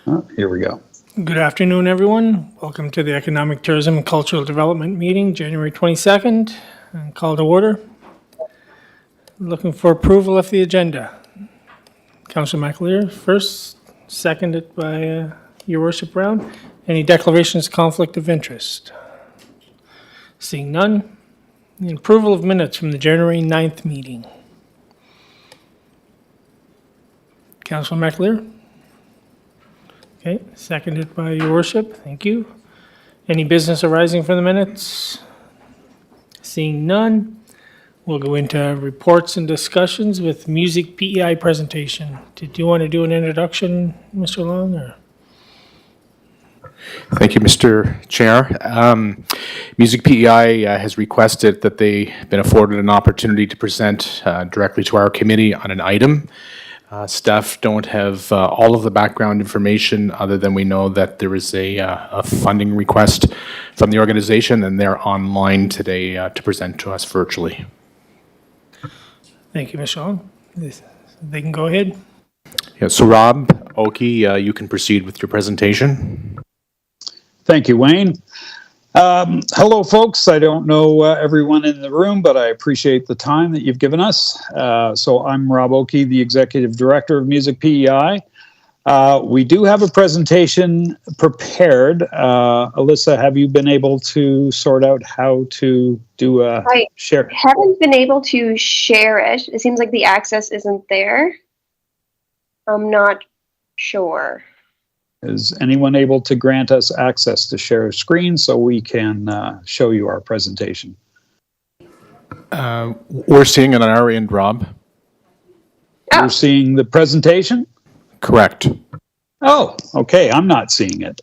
Oh, here we go. Good afternoon, everyone. Welcome to the Economic Tourism and Cultural Development meeting, January 22nd, and call to order. Looking for approval of the agenda. Councillor McAleer first, seconded by Your Worship Brown. Any declarations of conflict of interest? Seeing none. The approval of minutes from the January 9th meeting. Councillor McAleer? Okay, seconded by Your Worship. Thank you. Any business arising from the minutes? Seeing none, we'll go into reports and discussions with music PEI presentation. Did you want to do an introduction, Mr. Long? Or? Thank you, Mr. Chair. Music PEI has requested that they've been afforded an opportunity to present directly to our committee on an item. Staff don't have all of the background information other than we know that there is a funding request from the organization and they're online today to present to us virtually. Thank you, Mr. Long. They can go ahead. Yeah, so Rob Oakey, you can proceed with your presentation. Thank you, Wayne. Hello, folks. I don't know everyone in the room, but I appreciate the time that you've given us. So I'm Rob Oakey, the Executive Director of Music PEI. We do have a presentation prepared. Alyssa, have you been able to sort out how to do a share? I haven't been able to share it. It seems like the access isn't there. I'm not sure. Is anyone able to grant us access to share a screen so we can show you our presentation? We're seeing it on our end, Rob. Oh. You're seeing the presentation? Correct. Oh, okay. I'm not seeing it.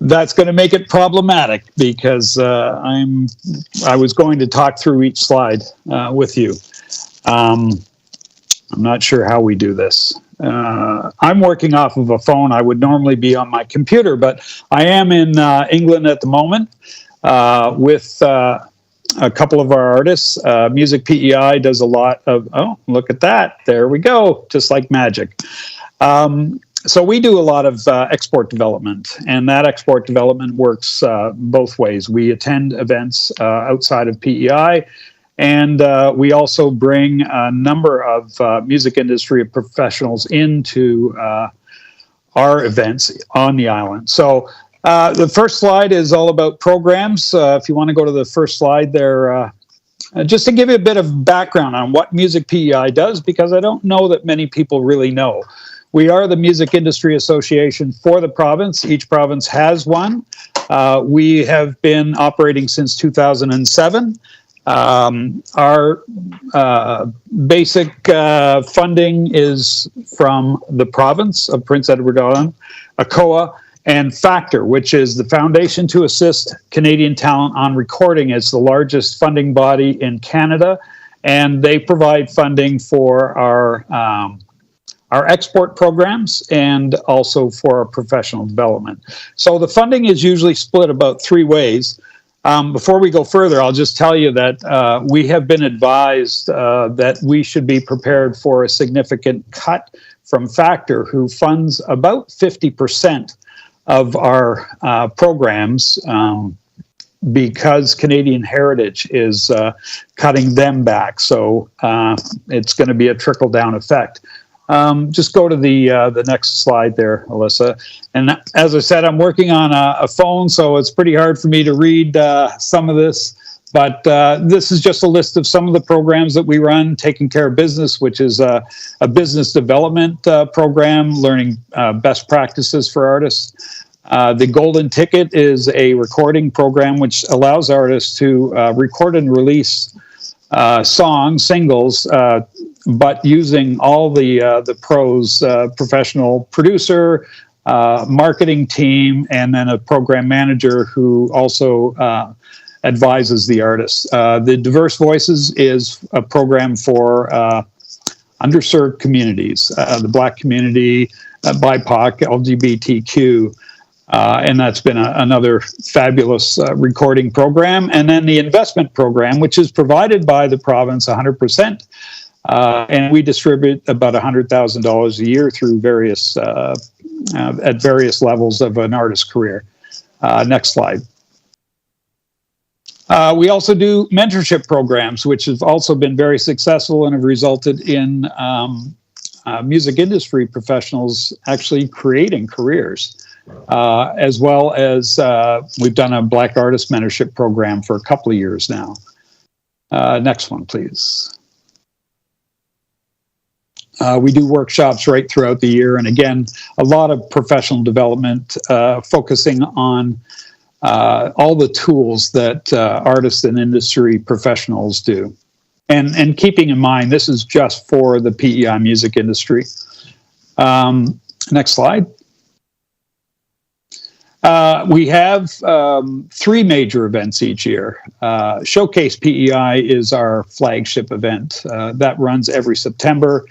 That's going to make it problematic because I was going to talk through each slide with you. I'm not sure how we do this. I'm working off of a phone. I would normally be on my computer, but I am in England at the moment with a couple of our artists. Music PEI does a lot of, oh, look at that. There we go, just like magic. So we do a lot of export development, and that export development works both ways. We attend events outside of PEI, and we also bring a number of music industry professionals into our events on the island. So the first slide is all about programs. If you want to go to the first slide there, just to give you a bit of background on what Music PEI does, because I don't know that many people really know. We are the Music Industry Association for the province. Each province has one. We have been operating since 2007. Our basic funding is from the province of Prince Edward Island, ACOA, and Factor, which is the Foundation to Assist Canadian Talent on Recording. It's the largest funding body in Canada, and they provide funding for our export programs and also for our professional development. So the funding is usually split about three ways. Before we go further, I'll just tell you that we have been advised that we should be prepared for a significant cut from Factor, who funds about 50% of our programs because Canadian Heritage is cutting them back. So it's going to be a trickle-down effect. Just go to the next slide there, Alyssa. And as I said, I'm working on a phone, so it's pretty hard for me to read some of this. But this is just a list of some of the programs that we run. Taking Care of Business, which is a business development program, learning best practices for artists. The Golden Ticket is a recording program which allows artists to record and release songs, singles, but using all the pros, professional producer, marketing team, and then a program manager who also advises the artists. The Diverse Voices is a program for underserved communities, the Black community, BIPOC, LGBTQ, and that's been another fabulous recording program. And then the investment program, which is provided by the province 100%, And we distribute about $100,000 a year through various at various levels of an artist's career. Next slide. We also do mentorship programs, which have also been very successful and have resulted in music industry professionals actually creating careers, as well as we've done a Black Artist Mentorship program for a couple of years now. Next one, please. We do workshops right throughout the year, and again, a lot of professional development focusing on all the tools that artists and industry professionals do. And keeping in mind, this is just for the PEI music industry. Next slide. We have 3 major events each year. Showcase PEI is our flagship event. That runs every September.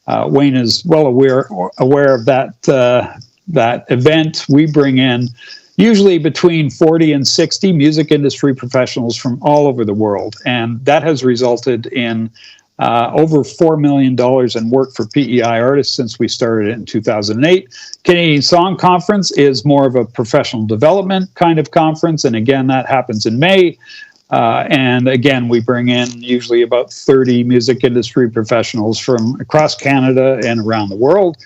Wayne is well aware of that event. We bring in usually between 40 and 60 music industry professionals from all over the world. And that has resulted in over $4 million in work for PEI artists since we started it in 2008. Canadian Song Conference is more of a professional development kind of conference. And again, that happens in May. And again, we bring in usually about 30 music industry professionals from across Canada and around the world.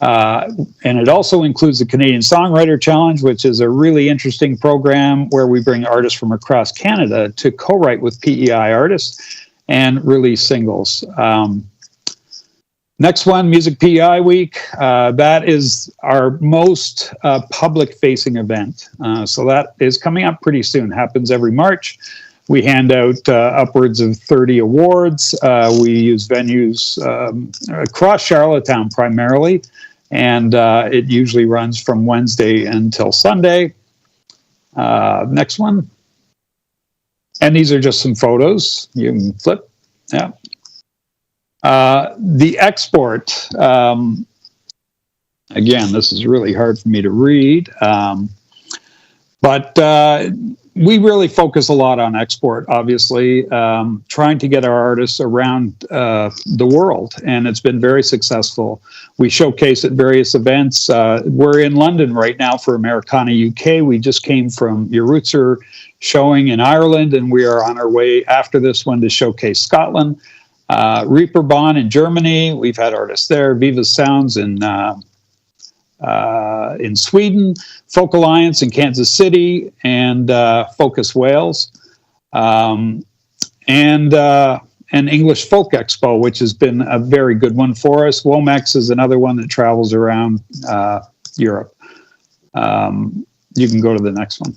And it also includes the Canadian Songwriter Challenge, which is a really interesting program where we bring artists from across Canada to co-write with PEI artists and release singles. Next one, Music PEI Week. That is our most public-facing event. So that is coming up pretty soon. Happens every March. We hand out upwards of 30 awards. We use venues across Charlottetown primarily, and it usually runs from Wednesday until Sunday. Next one. And these are just some photos. You can flip. Yeah. The export. Again, this is really hard for me to read. But we really focus a lot on export, obviously, trying to get our artists around the world, and it's been very successful. We showcase at various events. We're in London right now for Americana UK. We just came from Your Roots Are showing in Ireland, and we are on our way after this one to showcase Scotland. Reeperbahn in Germany, we've had artists there. Viva Sounds in Sweden, Folk Alliance in Kansas City, and Focus Wales, and English Folk Expo, which has been a very good one for us. Womex is another one that travels around Europe. You can go to the next one.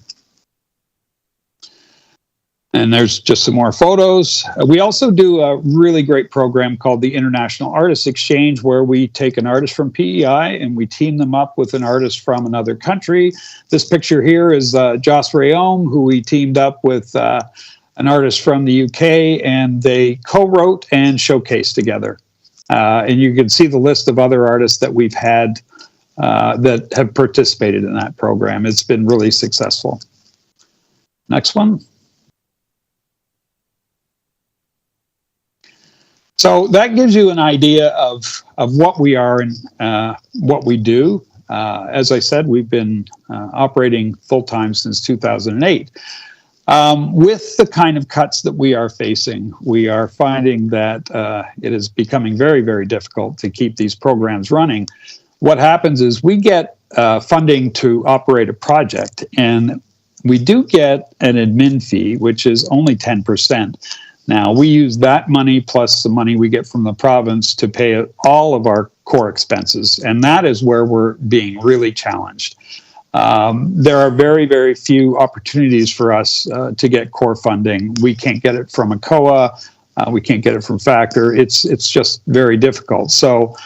And there's just some more photos. We also do a really great program called the International Artists Exchange, where we take an artist from PEI and we team them up with an artist from another country. This picture here is Joss Rayom, who we teamed up with an artist from the UK, and they co-wrote and showcased together. And you can see the list of other artists that we've had that have participated in that program. It's been really successful. Next one. So that gives you an idea of what we are and what we do. As I said, we've been operating full-time since 2008. With the kind of cuts that we are facing, we are finding that it is becoming very, very difficult to keep these programs running. What happens is we get funding to operate a project, and we do get an admin fee, which is only 10%. Now, we use that money plus the money we get from the province to pay all of our core expenses, and that is where we're being really challenged. There are very, very few opportunities for us to get core funding. We can't get it from ACOA. We can't get it from Factor. It's just very difficult. So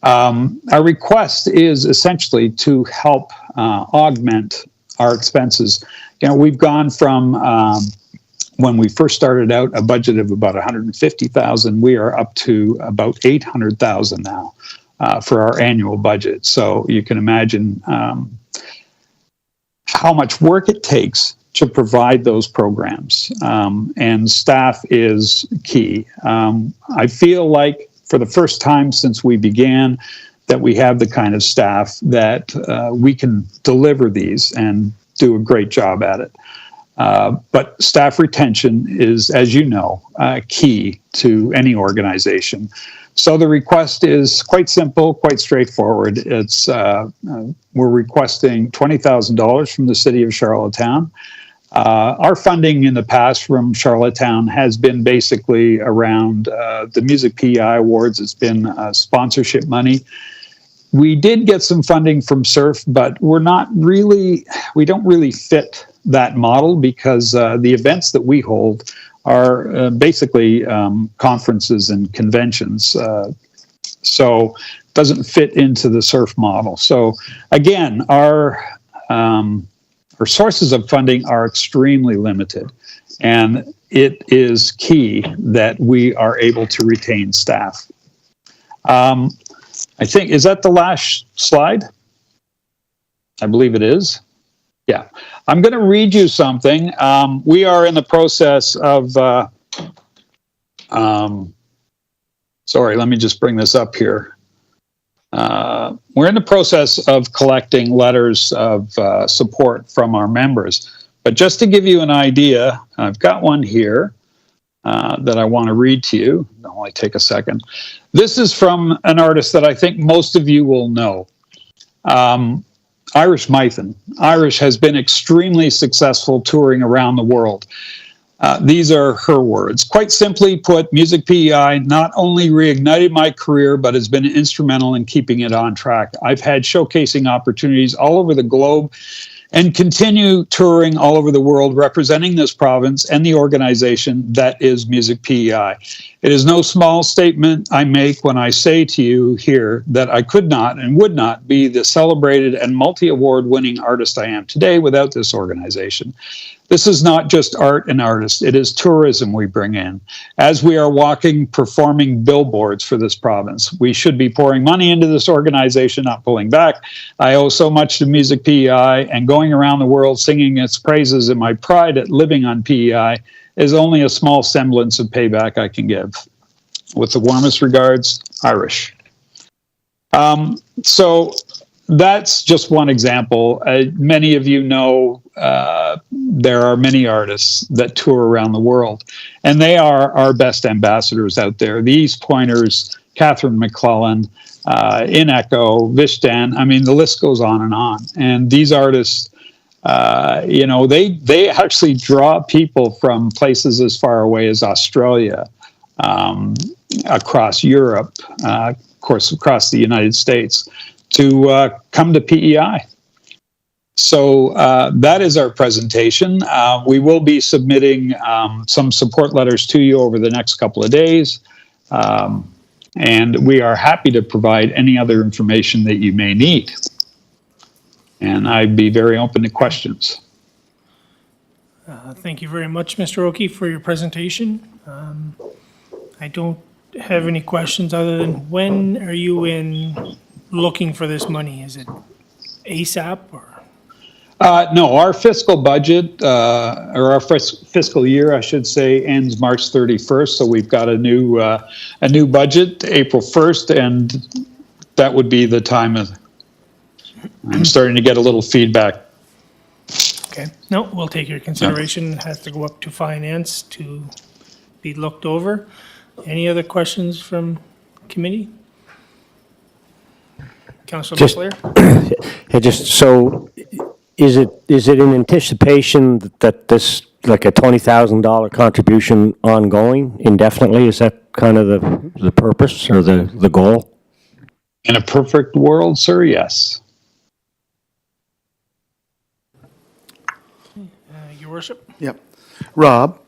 our request is essentially to help augment our expenses. You know, we've gone from when we first started out, a budget of about $150,000, we are up to about $800,000 now for our annual budget. So you can imagine how much work it takes to provide those programs. And staff is key. I feel like for the first time since we began that we have the kind of staff that we can deliver these and do a great job at it. But staff retention is, as you know, key to any organization. So the request is quite simple, quite straightforward. It's we're requesting $20,000 from the city of Charlottetown. Our funding in the past from Charlottetown has been basically around the Music PEI Awards. It's been sponsorship money. We did get some funding from SURF, but we don't really fit that model because the events that we hold are basically conferences and conventions. So it doesn't fit into the SURF model. So again, our sources of funding are extremely limited, and it is key that we are able to retain staff. I think, is that the last slide? I believe it is. Yeah. I'm going to read you something. We are in the process of, sorry, let me just bring this up here. We're in the process of collecting letters of support from our members. But just to give you an idea, I've got one here that I want to read to you. It'll only take a second. This is from an artist that I think most of you will know. Irish Mython. Irish has been extremely successful touring around the world. These are her words. Quite simply put, Music PEI not only reignited my career, but has been instrumental in keeping it on track. I've had showcasing opportunities all over the globe and continue touring all over the world representing this province and the organization that is Music PEI. It is no small statement I make when I say to you here that I could not and would not be the celebrated and multi-award winning artist I am today without this organization. This is not just art and artists, it is tourism we bring in. As we are walking, performing billboards for this province, we should be pouring money into this organization, not pulling back. I owe so much to Music PEI, and going around the world singing its praises and my pride at living on PEI is only a small semblance of payback I can give. With the warmest regards, Irish. So that's just one example. Many of you know there are many artists that tour around the world, and they are our best ambassadors out there. The East Pointers, Catherine McClellan, In Echo, Vishdan, I mean, the list goes on. And these artists, they actually draw people from places as far away as Australia, across Europe, of course, across the United States, to come to PEI. So that is our presentation. We will be submitting some support letters to you over the next couple of days. And we are happy to provide any other information that you may need. And I'd be very open to questions. Thank you very much, Mr. Oakey, for your presentation. I don't have any questions other than when are you looking for this money? Is it ASAP or? No, our fiscal budget, or our fiscal year, I should say, ends March 31st. So we've got a new budget April 1st, and that would be the time of. I'm starting to get a little feedback. Okay, no, we'll take your consideration. It has to go up to finance to be looked over. Any other questions from committee? Councillor Just- McClure? Just so, is it in anticipation that this, like a $20,000 contribution ongoing indefinitely? Is that kind of the purpose or the goal? In a perfect world, sir, yes. Your worship? Yep. Rob?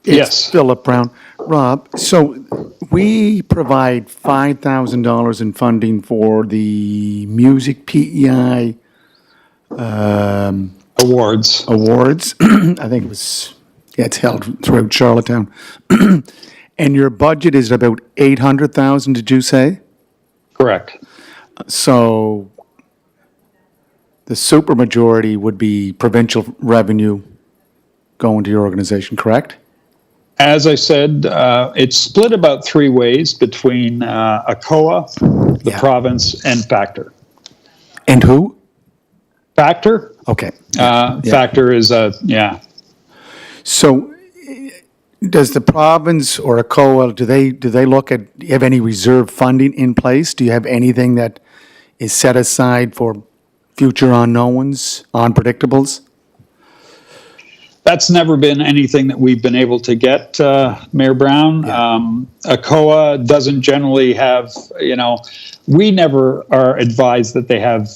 Yes. It's Philip Brown. Rob, so we provide $5,000 in funding for the Music PEI Awards. Awards. I think it was, it's held throughout Charlottetown. And your budget is about 800,000, did you say? Correct. So the supermajority would be provincial revenue going to your organization, correct? As I said, it's split about 3 ways between ACOA, the Yeah. province, and Factor. And who? Factor? Okay. Factor is yeah. So does the province or ACOA, do they look at, do you have any reserve funding in place? Do you have anything that is set aside for future unknowns, unpredictables? That's never been anything that we've been able to get, Mayor Brown. ACOA doesn't generally have, we never are advised that they have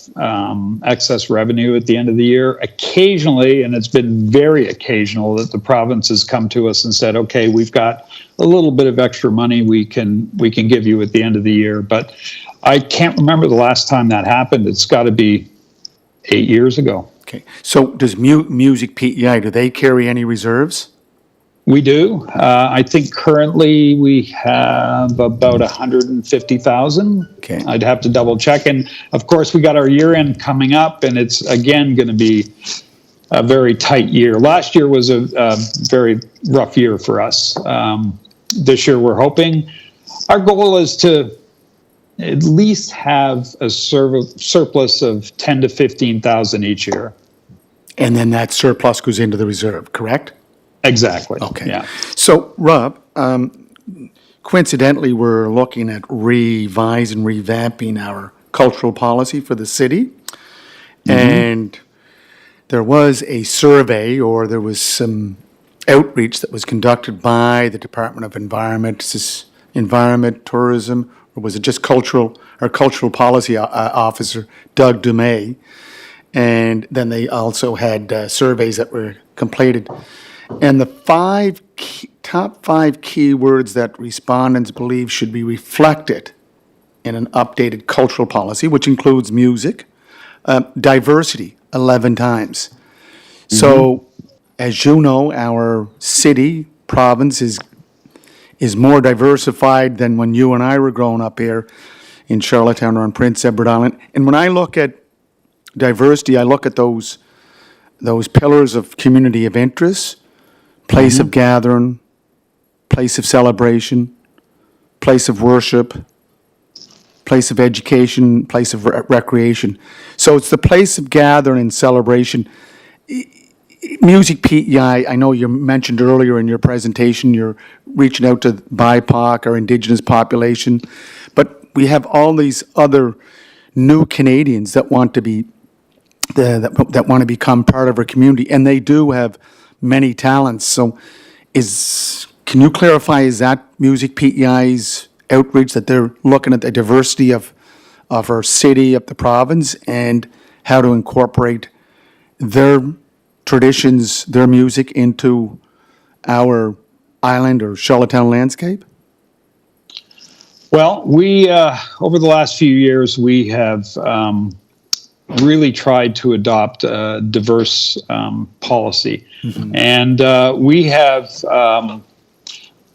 excess revenue at the end of the year. Occasionally, and it's been very occasional, that the province has come to us and said, okay, we've got a little bit of extra money we can give you at the end of the year. But I can't remember the last time that happened. It's got to be 8 years ago. Okay. So does Music PEI, do they carry any reserves? We do. I think currently we have about 150,000. Okay. I'd have to double check. And of course, we got our year end coming up, and it's again going to be a very tight year. Last year was a very rough year for us. This year, we're hoping. Our goal is to at least have a surplus of 10 to 15,000 each year. And then that surplus goes into the reserve, correct? Exactly. Okay. Yeah. So, Rob, coincidentally, we're looking at revising, revamping our cultural policy for the city. And there was a survey, or there was some outreach that was conducted by the Department of Environment, Tourism, or was it just cultural policy officer, Doug Dumais. And then they also had surveys that were completed. And the top five keywords that respondents believe should be reflected in an updated cultural policy, which includes music, diversity, 11 times. So, as you know, our city, province is more diversified than when you and I were growing up here in Charlottetown or on Prince Edward Island. And when I look at diversity, I look at those pillars of community of interest: place of gathering, place of celebration, place of worship, place of education, place of recreation. So it's the place of gathering and celebration. Music PEI, I know you mentioned earlier in your presentation, you're reaching out to BIPOC or Indigenous population, but we have all these other new Canadians that want to be that want to become part of our community, and they do have many talents. So, can you clarify, is that Music PEI's outreach that they're looking at the diversity of our city, of the province, and how to incorporate their traditions, their music into our island or Charlottetown landscape? Well, we over the last few years, we have really tried to adopt a diverse policy. And we have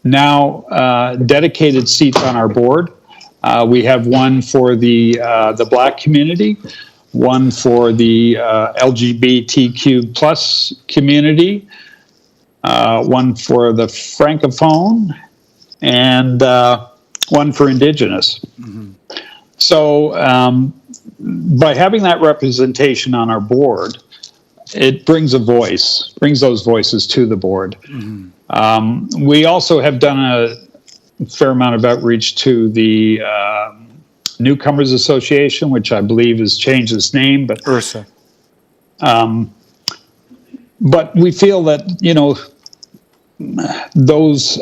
now dedicated seats on our board. We have one for the Black community, one for the LGBTQ plus community, one for the Francophone, and one for Indigenous. So by having that representation on our board, it brings those voices to the board. We also have done a fair amount of outreach to the Newcomers Association, which I believe has changed its name, but Ursa. But we feel that those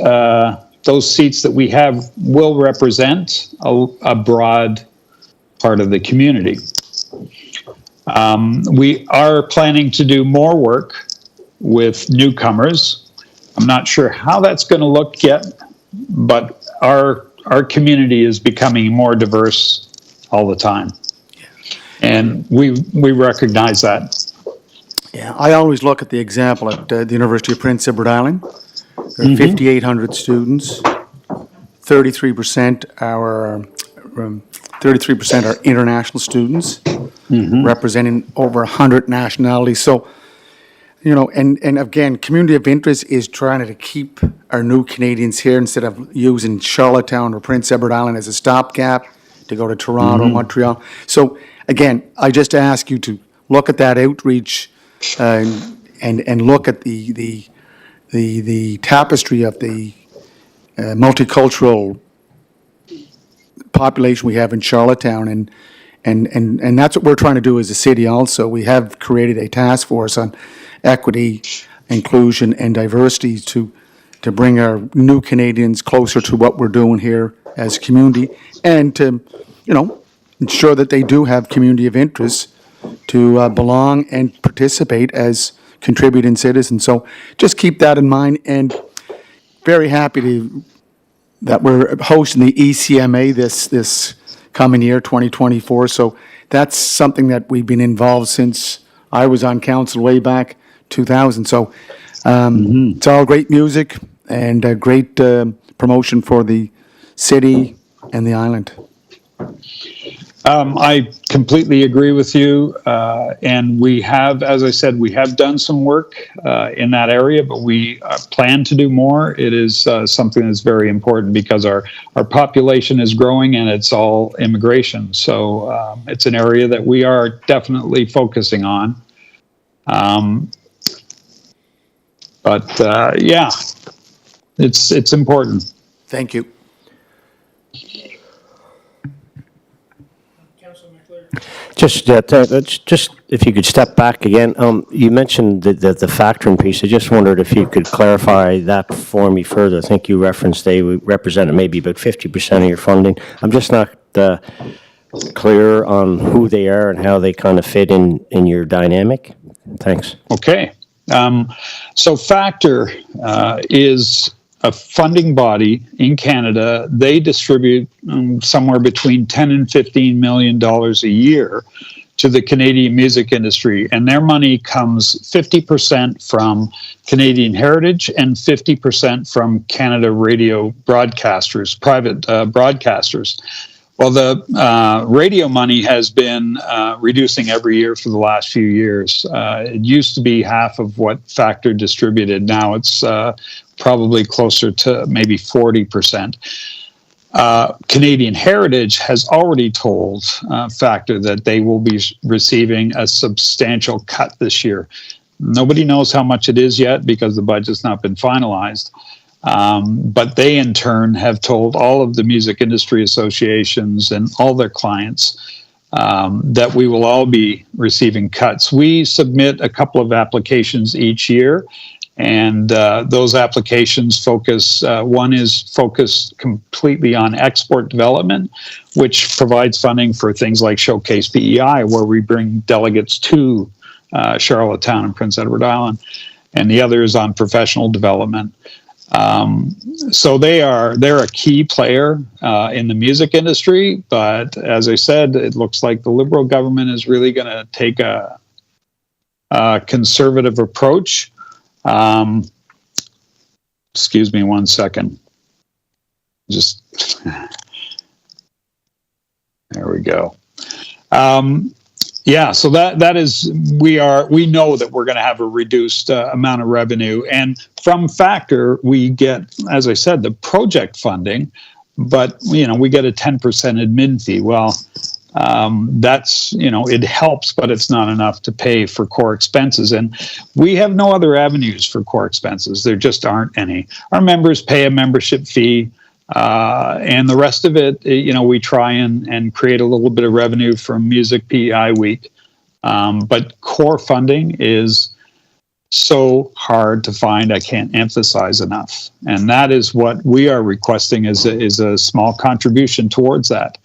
seats that we have will represent a broad part of the community. We are planning to do more work with newcomers. I'm not sure how that's going to look yet, but our community is becoming more diverse all the time, and we recognize that. Yeah, I always look at the example at the University of Prince Edward Island. There are 5,800 students. 33% are international students, representing over 100 nationalities. So, and again, community of interest is trying to keep our new Canadians here instead of using Charlottetown or Prince Edward Island as a stopgap to go to Toronto, Montreal. So again, I just ask you to look at that outreach and look at the tapestry of the multicultural population we have in Charlottetown, and that's what we're trying to do as a city also. We have created a task force on equity, inclusion, and diversity to bring our new Canadians closer to what we're doing here as a community, and to, ensure that they do have community of interest to belong and participate as contributing citizens. So just keep that in mind, and very happy that we're hosting the ECMA this coming year, 2024. So that's something that we've been involved since I was on council way back 2000. So it's all great music and a great promotion for the city and the island. I completely agree with you. And we have, as I said, we have done some work in that area, but we plan to do more. It is something that's very important because our population is growing and it's all immigration. So it's an area that we are definitely focusing on. But yeah, it's important. Thank you. Just if you could step back again, you mentioned the factoring piece. I just wondered if you could clarify that for me further. I think you referenced they represented maybe about 50% of your funding. I'm just not clear on who they are and how they kind of fit in your dynamic. Thanks. Okay. So Factor is a funding body in Canada. They distribute somewhere between $10 and $15 million a year to the Canadian music industry. And their money comes 50% from Canadian Heritage and 50% from Canada radio broadcasters, private broadcasters. Well, the radio money has been reducing every year for the last few years. It used to be half of what Factor distributed. Now it's probably closer to maybe 40%. Canadian Heritage has already told Factor that they will be receiving a substantial cut this year. Nobody knows how much it is yet because the budget's not been finalized. But they, in turn, have told all of the music industry associations and all their clients that we will all be receiving cuts. We submit a couple of applications each year, and those applications focus, one is focused completely on export development, which provides funding for things like Showcase PEI, where we bring delegates to Charlottetown and Prince Edward Island, and the other is on professional development. So they're a key player in the music industry, but as I said, it looks like the Liberal government is really going to take a conservative approach. Excuse me 1 second. Just there we go. Yeah, so that is, we know that we're going to have a reduced amount of revenue, and from Factor we get, as I said, the project funding, but we get a 10% admin fee. Well, that's it helps, but it's not enough to pay for core expenses, and we have no other avenues for core expenses. There just aren't any. Our members pay a membership fee. And the rest of it, we try and create a little bit of revenue from Music PEI Week. But core funding is so hard to find. I can't emphasize enough. And that is what we are requesting is a small contribution towards that.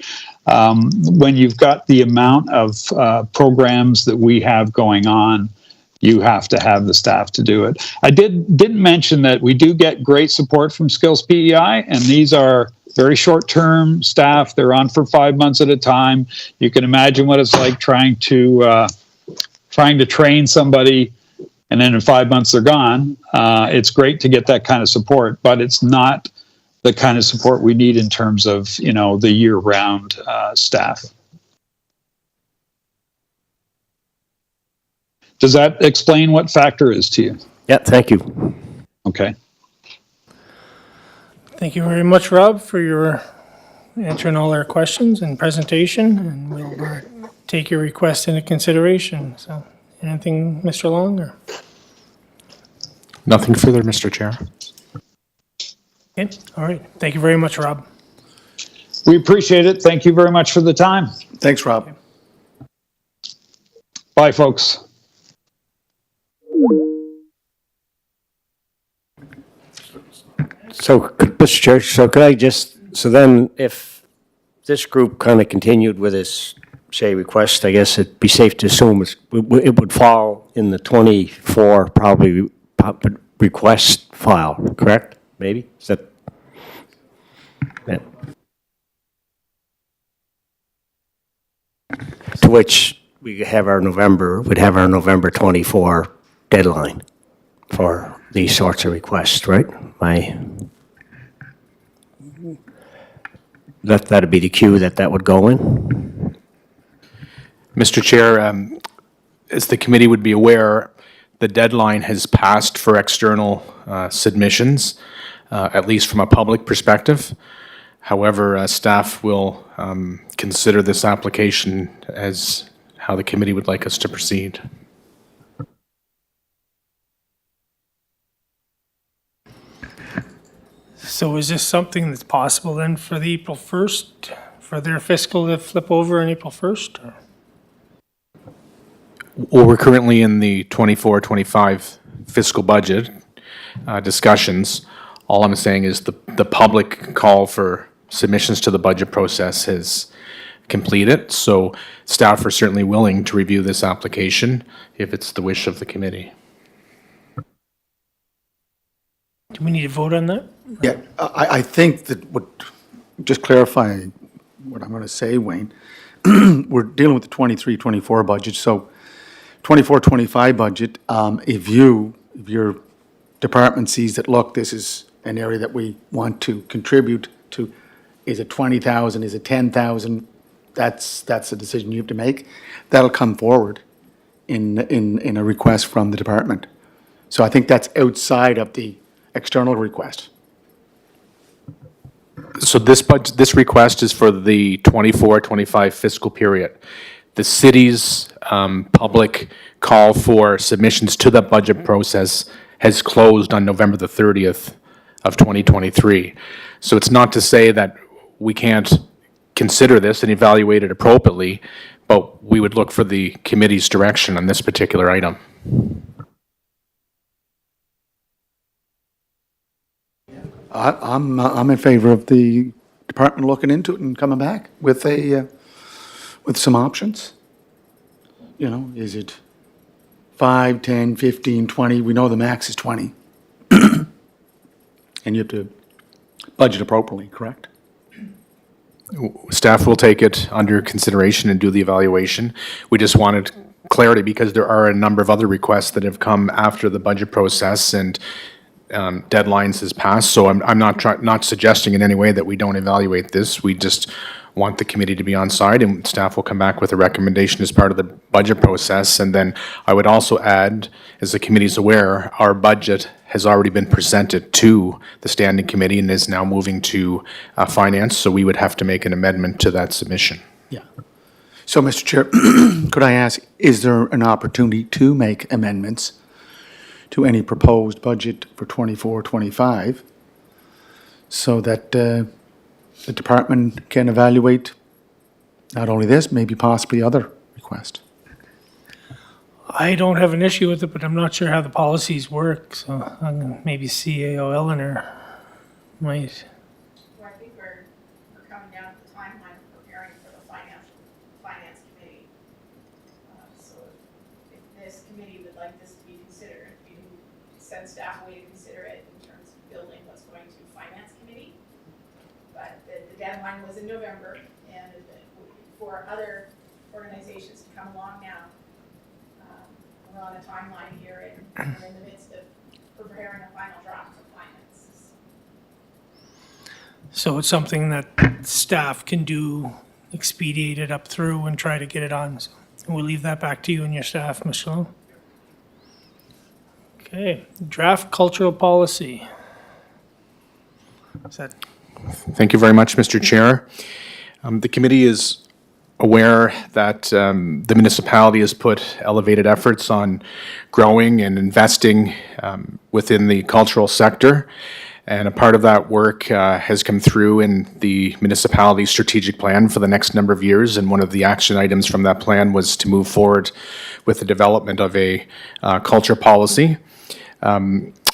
When you've got the amount of programs that we have going on, you have to have the staff to do it. I didn't mention that we do get great support from Skills PEI, and these are very short-term staff. They're on for 5 months at a time. You can imagine what it's like trying to train somebody, and then in 5 months they're gone. It's great to get that kind of support, but it's not the kind of support we need in terms of the year-round staff. Does that explain what factor is to you? Yeah, thank you. Okay. Thank you very much, Rob, for your answering all our questions and presentation, and we'll take your request into consideration. So, anything, Mr. Long? Or? Nothing further, Mr. Chair. Okay, all right. Thank you very much, Rob. We appreciate it. Thank you very much for the time. Thanks, Rob. Bye, folks. So, Mr. Chair, so could I just, so then if this group kind of continued with this, say, request, I guess it'd be safe to assume it would fall in the 24 probably request file, correct? Maybe? Is that? Yeah. To which we have our would have our November 24 deadline for these sorts of requests, right? That'd be the queue that would go in? Mr. Chair, as the committee would be aware, the deadline has passed for external submissions, at least from a public perspective. However, staff will consider this application as how the committee would like us to proceed. So is this something that's possible then for the April 1st, for their fiscal to flip over on April 1st? Or? Well, we're currently in the 24-25 fiscal budget discussions. All I'm saying is the public call for submissions to the budget process has completed, so staff are certainly willing to review this application if it's the wish of the committee. Do we need to vote on that? Yeah, I think that just clarify what I'm going to say, Wayne, we're dealing with the 23-24 budget, so 24-25 budget, if your department sees that, look, this is an area that we want to contribute to, is it 20,000, is it 10,000? That's a decision you have to make. That'll come forward in a request from the department. So I think that's outside of the external request. So this request is for the 24-25 fiscal period. The city's public call for submissions to the budget process has closed on November the 30th of 2023. So it's not to say that we can't consider this and evaluate it appropriately, but we would look for the committee's direction on this particular item. I'm in favor of the department looking into it and coming back with with some options. You know, is it 5, 10, 15, 20? We know the max is 20. And you have to budget appropriately, correct? Staff will take it under consideration and do the evaluation. We just wanted clarity because there are a number of other requests that have come after the budget process and deadlines has passed. So I'm not suggesting in any way that we don't evaluate this. We just want the committee to be on side, and staff will come back with a recommendation as part of the budget process. And then I would also add, as the committee is aware, our budget has already been presented to the standing committee and is now moving to finance. So we would have to make an amendment to that submission. Yeah. So, Mr. Chair, could I ask, is there an opportunity to make amendments to any proposed budget for 24-25 so that the department can evaluate not only this, maybe possibly other requests? I don't have an issue with it, but I'm not sure how the policies work, so I'm gonna maybe CAO Eleanor might. Well, I think we're coming down to the timeline of preparing for the finance committee. So if this committee would like this to be considered, you can send staff away to consider it in terms of building what's going to finance committee. But the deadline was in November, and for other organizations to come along now, we're on a timeline here, and we're in the midst of preparing a final draft for finance. So it's something that staff can do, expedite it up through and try to get it on. So we'll leave that back to you and your staff, Mr. Lowe. Okay, draft cultural policy. Is that Thank you very much, Mr. Chair. The committee is aware that the municipality has put elevated efforts on growing and investing within the cultural sector. And a part of that work has come through in the municipality's strategic plan for the next number of years. And one of the action items from that plan was to move forward with the development of a culture policy.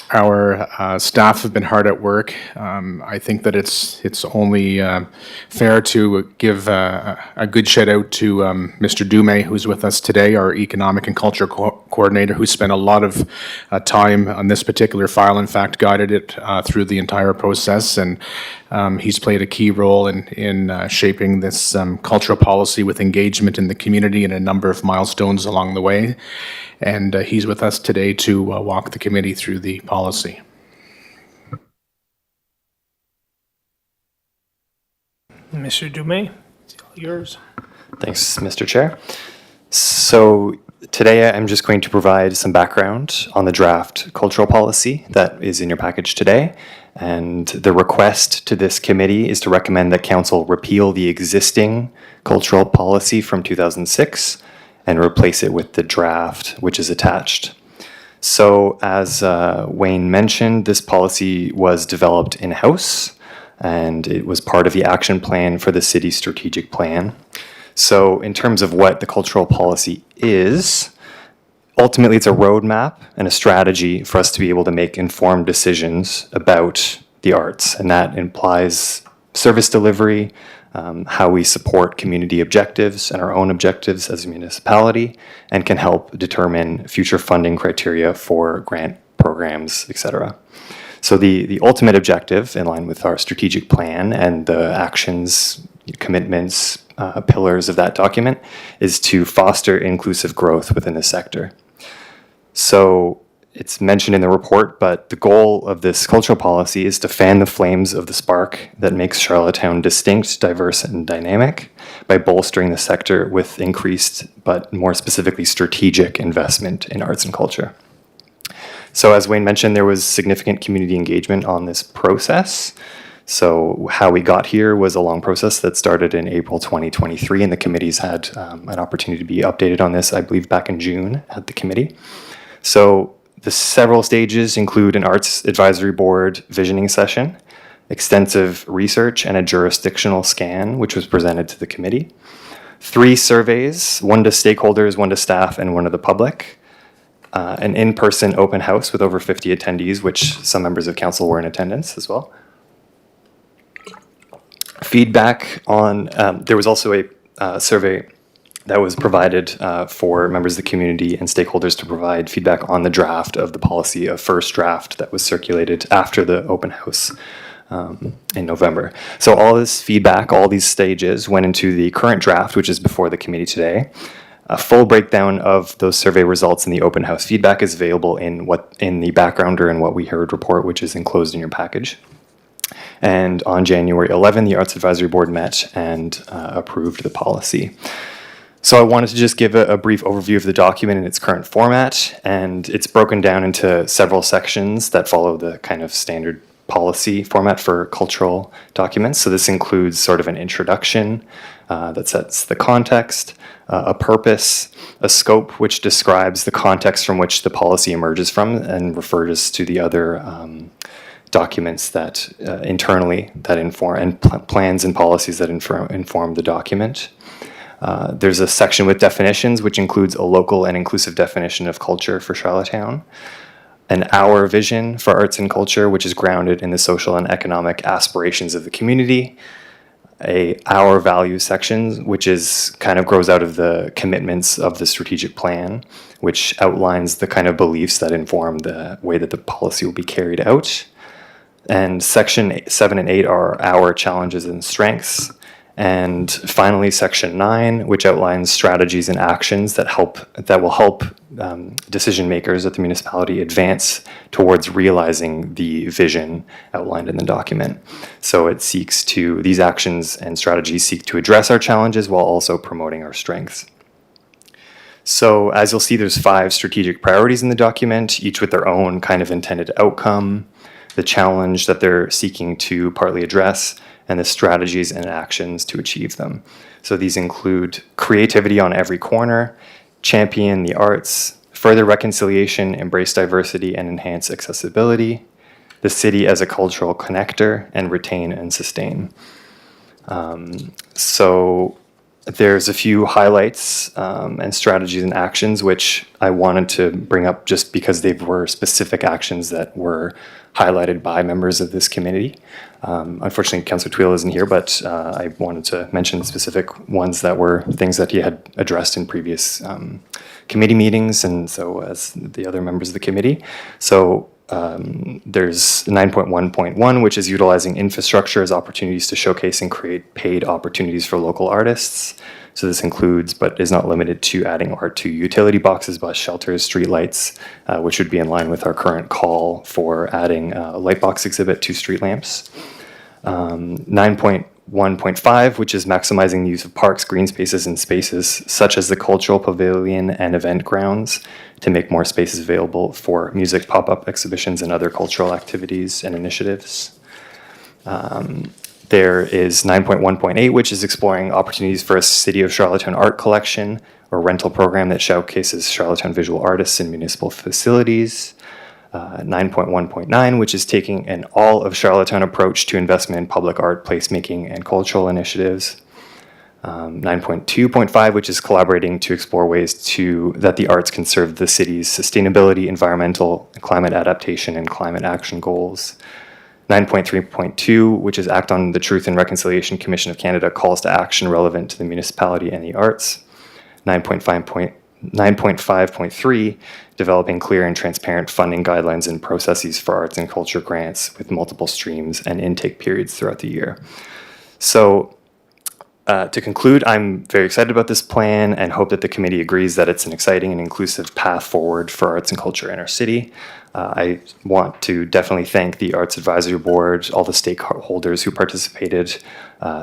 Our staff have been hard at work. I think that it's only fair to give a good shout out to Mr. Dumais, who's with us today, our economic and culture coordinator, who spent a lot of time on this particular file. In fact, guided it through the entire process, and he's played a key role in shaping this cultural policy with engagement in the community and a number of milestones along the way. And he's with us today to walk the committee through the policy. Mr. Dumais? It's all yours. Thanks, Mr. Chair. So today I'm just going to provide some background on the draft cultural policy that is in your package today. And the request to this committee is to recommend that council repeal the existing cultural policy from 2006 and replace it with the draft, which is attached. So as Wayne mentioned, this policy was developed in-house, and it was part of the action plan for the city's strategic plan. So in terms of what the cultural policy is, ultimately it's a roadmap and a strategy for us to be able to make informed decisions about the arts, and that implies service delivery, how we support community objectives and our own objectives as a municipality, and can help determine future funding criteria for grant programs, etc. So the ultimate objective, in line with our strategic plan and the actions, commitments, pillars of that document, is to foster inclusive growth within the sector. So it's mentioned in the report, but the goal of this cultural policy is to fan the flames of the spark that makes Charlottetown distinct, diverse, and dynamic by bolstering the sector with increased, but more specifically strategic investment in arts and culture. So as Wayne mentioned, there was significant community engagement on this process. So how we got here was a long process that started in April 2023, and the committees had an opportunity to be updated on this, I believe, back in June at the committee. So the several stages include an arts advisory board visioning session, extensive research, and a jurisdictional scan, which was presented to the committee. 3 surveys, one to stakeholders, one to staff, and one to the public. An in-person open house with over 50 attendees, which some members of council were in attendance as well. Feedback on, there was also a survey that was provided for members of the community and stakeholders to provide feedback on the draft of the policy, a first draft that was circulated after the open house in November. So all this feedback, all these stages went into the current draft, which is before the committee today. A full breakdown of those survey results and the open house feedback is available in the backgrounder and what we heard report, which is enclosed in your package. And on January 11, the Arts Advisory Board met and approved the policy. So I wanted to just give a brief overview of the document in its current format, and it's broken down into several sections that follow the kind of standard policy format for cultural documents. So this includes sort of an introduction that sets the context, a purpose, a scope which describes the context from which the policy emerges from and refers to the other documents that internally that inform, and plans and policies that inform the document. There's a section with definitions, which includes a local and inclusive definition of culture for Charlottetown, an our vision for arts and culture, which is grounded in the social and economic aspirations of the community, a our values section, which is kind of grows out of the commitments of the strategic plan, which outlines the kind of beliefs that inform the way that the policy will be carried out. And section 7 and 8 are our challenges and strengths. And finally, section 9, which outlines strategies and actions that will help decision makers at the municipality advance towards realizing the vision outlined in the document. So it seeks to, these actions and strategies seek to address our challenges while also promoting our strengths. So as you'll see, there's 5 strategic priorities in the document, each with their own kind of intended outcome, the challenge that they're seeking to partly address, and the strategies and actions to achieve them. So these include creativity on every corner, champion the arts, further reconciliation, embrace diversity, and enhance accessibility, the city as a cultural connector, and retain and sustain. So there's a few highlights and strategies and actions which I wanted to bring up just because they were specific actions that were highlighted by members of this committee. Unfortunately, Councillor Tweel isn't here, but I wanted to mention specific ones that were things that he had addressed in previous committee meetings, and so as the other members of the committee. So there's 9.1.1, which is utilizing infrastructure as opportunities to showcase and create paid opportunities for local artists. So this includes, but is not limited to, adding art to utility boxes, bus shelters, streetlights, which would be in line with our current call for adding a light box exhibit to street lamps. 9.1.5, which is maximizing the use of parks, green spaces, and spaces such as the cultural pavilion and event grounds to make more spaces available for music, pop-up exhibitions, and other cultural activities and initiatives. There is 9.1.8, which is exploring opportunities for a City of Charlottetown art collection or rental program that showcases Charlottetown visual artists in municipal facilities. 9.1.9, which is taking an all of Charlottetown approach to investment in public art, placemaking, and cultural initiatives. 9.2.5, which is collaborating to explore ways that the arts can serve the city's sustainability, environmental, climate adaptation, and climate action goals. 9.3.2, which is act on the Truth and Reconciliation Commission of Canada calls to action relevant to the municipality and the arts. 9.5.3, developing clear and transparent funding guidelines and processes for arts and culture grants with multiple streams and intake periods throughout the year. So to conclude, I'm very excited about this plan and hope that the committee agrees that it's an exciting and inclusive path forward for arts and culture in our city. I want to definitely thank the Arts Advisory Board, all the stakeholders who participated,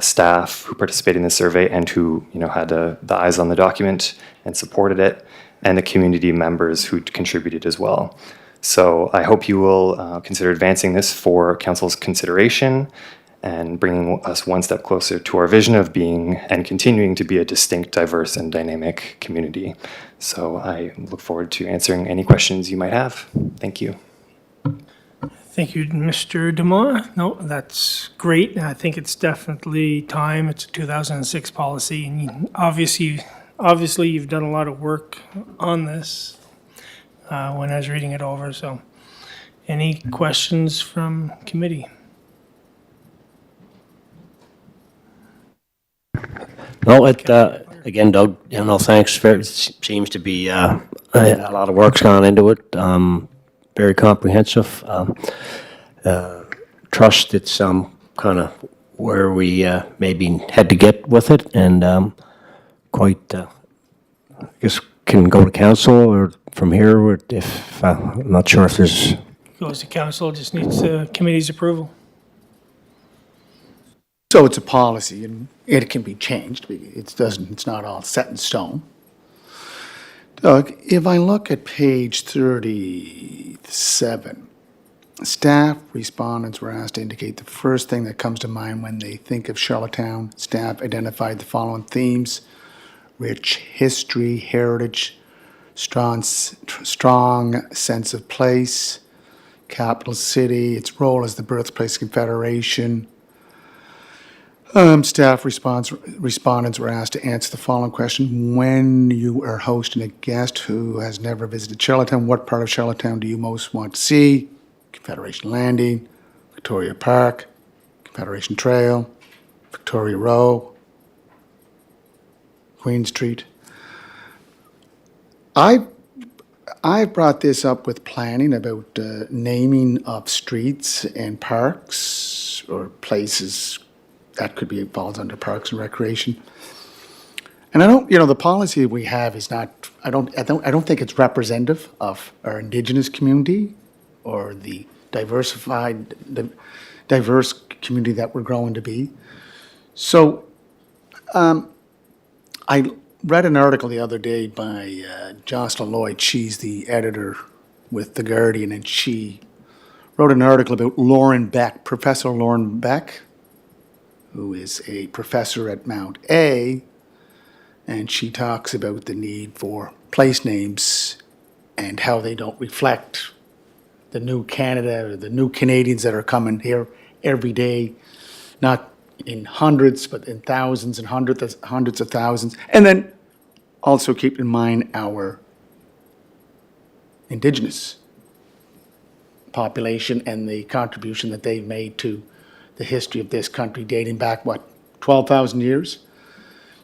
staff who participated in the survey and who had the eyes on the document and supported it, and the community members who contributed as well. So I hope you will consider advancing this for Council's consideration and bringing us one step closer to our vision of being and continuing to be a distinct, diverse, and dynamic community. So I look forward to answering any questions you might have. Thank you. Thank you, Mr. Dumas. No, that's great. I think it's definitely time. It's a 2006 policy, and obviously you've done a lot of work on this when I was reading it over. So any questions from committee? No, again, Doug, thanks. Seems to be a lot of work's gone into it. Very comprehensive. Trust it's kind of where we maybe had to get with it, and quite, I guess, can go to council or from here. If I'm not sure if there's. Goes to council, just needs the committee's approval. So it's a policy, and it can be changed. It's not all set in stone. Doug, if I look at page 37, staff respondents were asked to indicate the first thing that comes to mind when they think of Charlottetown. Staff identified the following themes: rich history, heritage, strong sense of place, capital city, its role as the birthplace of Confederation. Staff respondents were asked to answer the following question: when you are hosting a guest who has never visited Charlottetown, what part of Charlottetown do you most want to see? Confederation Landing, Victoria Park, Confederation Trail, Victoria Row, Queen Street. I've brought this up with planning about naming of streets and parks or places that falls under Parks and Recreation. And I don't, the policy we have is not, I don't think it's representative of our Indigenous community or the diverse community that we're growing to be. So, read an article the other day by Jocelyn Lloyd. She's the editor with The Guardian, and she wrote an article about Lauren Beck, Professor Lauren Beck, who is a professor at Mount A, and she talks about the need for place names and how they don't reflect the new Canada or the new Canadians that are coming here every day, not in hundreds, but in thousands and hundreds of thousands. And then also keep in mind our Indigenous population and the contribution that they've made to the history of this country dating back, 12,000 years?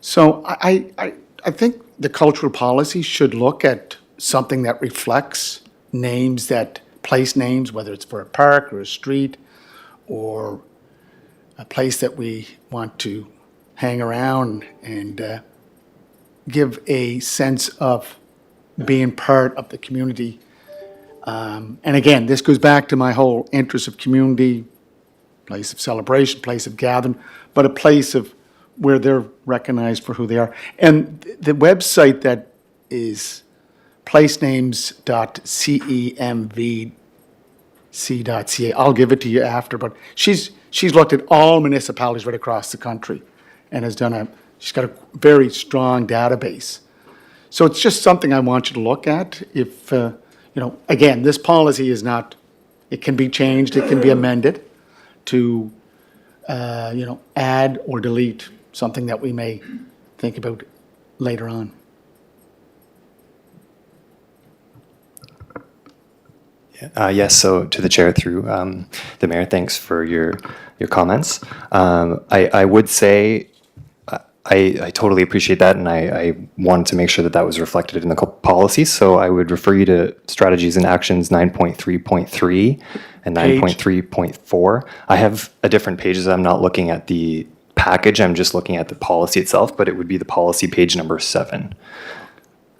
So I think the cultural policy should look at something that reflects names that, place names, whether it's for a park or a street or a place that we want to hang around and give a sense of being part of the community. And again, this goes back to my whole interest of community, place of celebration, place of gathering, but a place of where they're recognized for who they are. And the website that is placenames.cemvc.ca, I'll give it to you after, but she's looked at all municipalities right across the country and has she's got a very strong database. So it's just something I want you to look at. If, again, this policy is not, it can be changed, it can be amended to, add or delete something that we may think about later on. Yes, so to the chair through the mayor, thanks for your comments. I would say I totally appreciate that, and I wanted to make sure that that was reflected in the policy. So I would refer you to strategies and actions 9.3.3 and 9.3.4. I have a different pages. I'm not looking at the package. I'm just looking at the policy itself, but it would be the policy page number 7.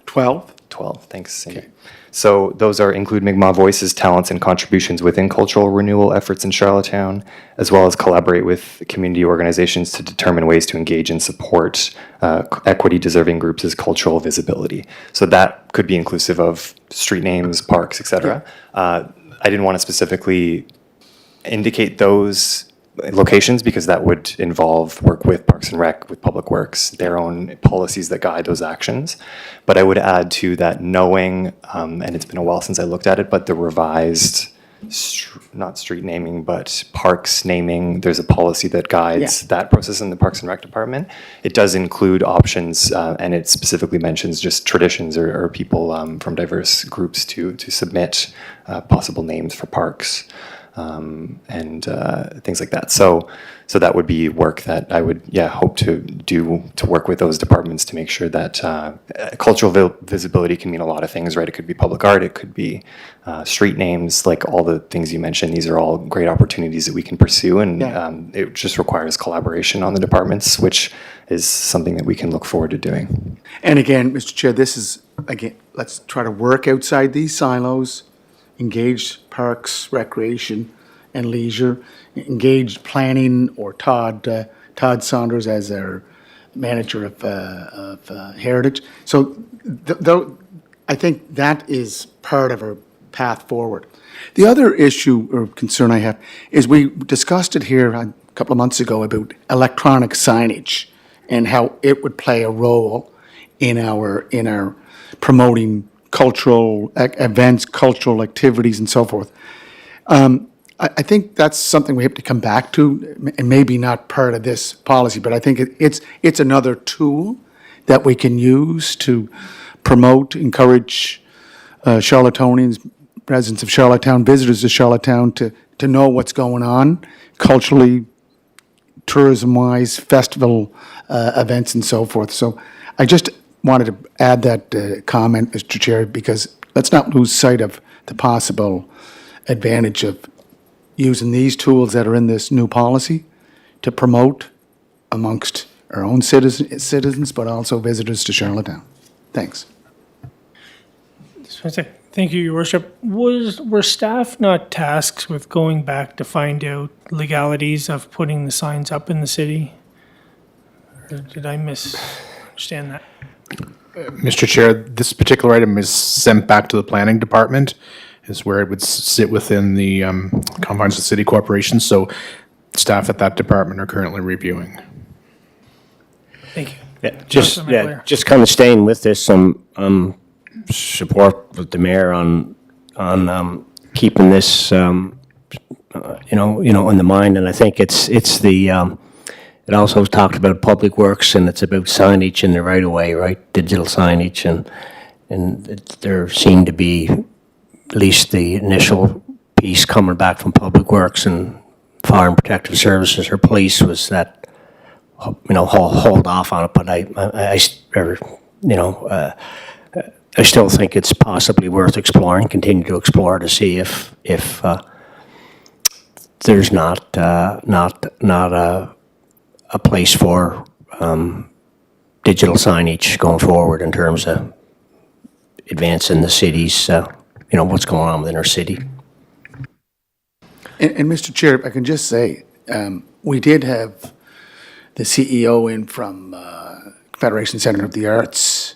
12? 12, thanks, Cindy. So those are include Mi'kmaq voices, talents, and contributions within cultural renewal efforts in Charlottetown, as well as collaborate with community organizations to determine ways to engage and support equity-deserving groups as cultural visibility. So that could be inclusive of street names, parks, etc. I didn't want to specifically indicate those locations because that would involve work with Parks and Rec, with Public Works, their own policies that guide those actions. But I would add to that knowing, and it's been a while since I looked at it, but the revised, not street naming, but parks naming, there's a policy that guides that process in the Parks and Rec department. It does include options, and it specifically mentions just traditions or people from diverse groups to submit possible names for parks. And things like that. So that would be work that I would, hope to do to work with those departments to make sure that cultural visibility can mean a lot of things, right? It could be public art, it could be street names, like all the things you mentioned. These are all great opportunities that we can pursue, and it just requires collaboration on the departments, which is something that we can look forward to doing. And again, Mr. Chair, this is, again, let's try to work outside these silos, engage parks, recreation, and leisure, engage planning, or Todd Saunders as our manager of Heritage. So I think that is part of our path forward. The other issue or concern I have is we discussed it here a couple of months ago about electronic signage and how it would play a role in our promoting cultural events, cultural activities, and so forth. I think that's something we have to come back to, and maybe not part of this policy, but I think it's another tool that we can use to promote, encourage Charlottonians, residents of Charlottetown, visitors to Charlottetown to know what's going on culturally, tourism-wise, festival events, and so forth. So I just wanted to add that comment, Mr. Chair, because let's not lose sight of the possible advantage of using these tools that are in this new policy to promote amongst our own citizens, but also visitors to Charlottetown. Thanks. Thank you, Your Worship. Were staff not tasked with going back to find out legalities of putting the signs up in the city? Or did I misunderstand that? Mr. Chair, this particular item is sent back to the planning department, is where it would sit within the confines of the city corporation. So staff at that department are currently reviewing. Thank you. Just, McLear. yeah, just kind of staying with this, support with the mayor on keeping this, in the mind, and I think it's it also talked about public works, and it's about signage in the right of way, right? Digital signage, and there seemed to be at least the initial piece coming back from public works and fire and protective services or police was that, hold off on it, but I still think it's possibly worth exploring, continue to explore to see if there's not a place for digital signage going forward in terms of advancing the city's, what's going on within our city. And Mr. Chair, if I can just say, we did have the CEO in from Federation Center of the Arts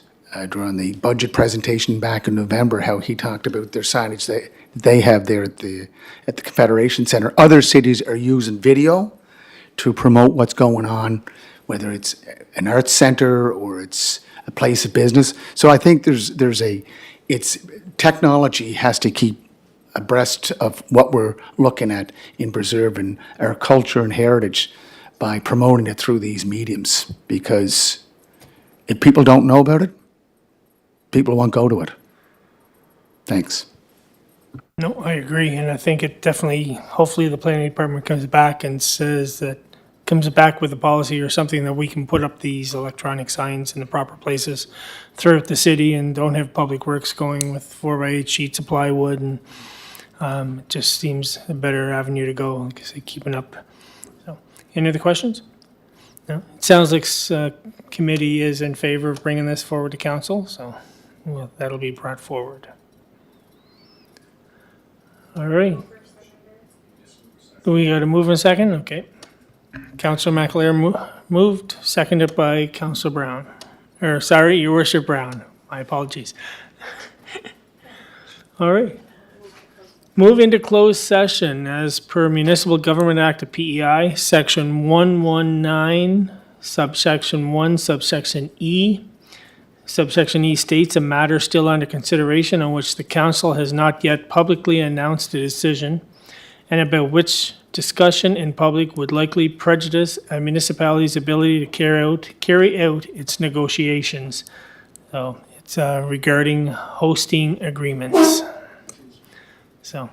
during the budget presentation back in November, how he talked about their signage that they have there at the Confederation Center. Other cities are using video to promote what's going on, whether it's an arts center or it's a place of business. So I think it's technology has to keep abreast of what we're looking at in preserving our culture and heritage by promoting it through these mediums. Because if people don't know about it, people won't go to it. Thanks. No, I agree, and I think it definitely, hopefully the planning department comes back and comes back with a policy or something that we can put up these electronic signs in the proper places throughout the city and don't have public works going with 4x8 sheets of plywood, and it just seems a better avenue to go, because they're keeping up. So, any other questions? No? It sounds like committee is in favor of bringing this forward to council, so that'll be brought forward. All right. We got a move in a second? Okay. Councillor McAleer moved, seconded by Councillor Brown. Or, sorry, Your Worship Brown. My apologies. All right. Move into closed session as per Municipal Government Act of PEI, Section 119, subsection 1, subsection E. Subsection E states a matter still under consideration on which the council has not yet publicly announced a decision, and about which discussion in public would likely prejudice a municipality's ability to carry out its negotiations. So it's regarding hosting agreements. So.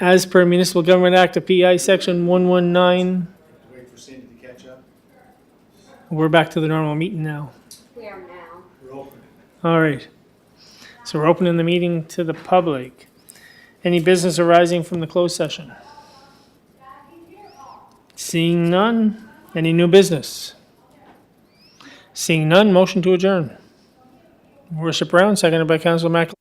As per Municipal Government Act of PEI Section 119. Wait for Cindy to catch up. We're back to the normal meeting now. We are now. We're open. All right. So we're opening the meeting to the public. Any business arising from the closed session? Seeing none. Any new business? Seeing none, motion to adjourn. Worship Brown, seconded by Councilor Mac.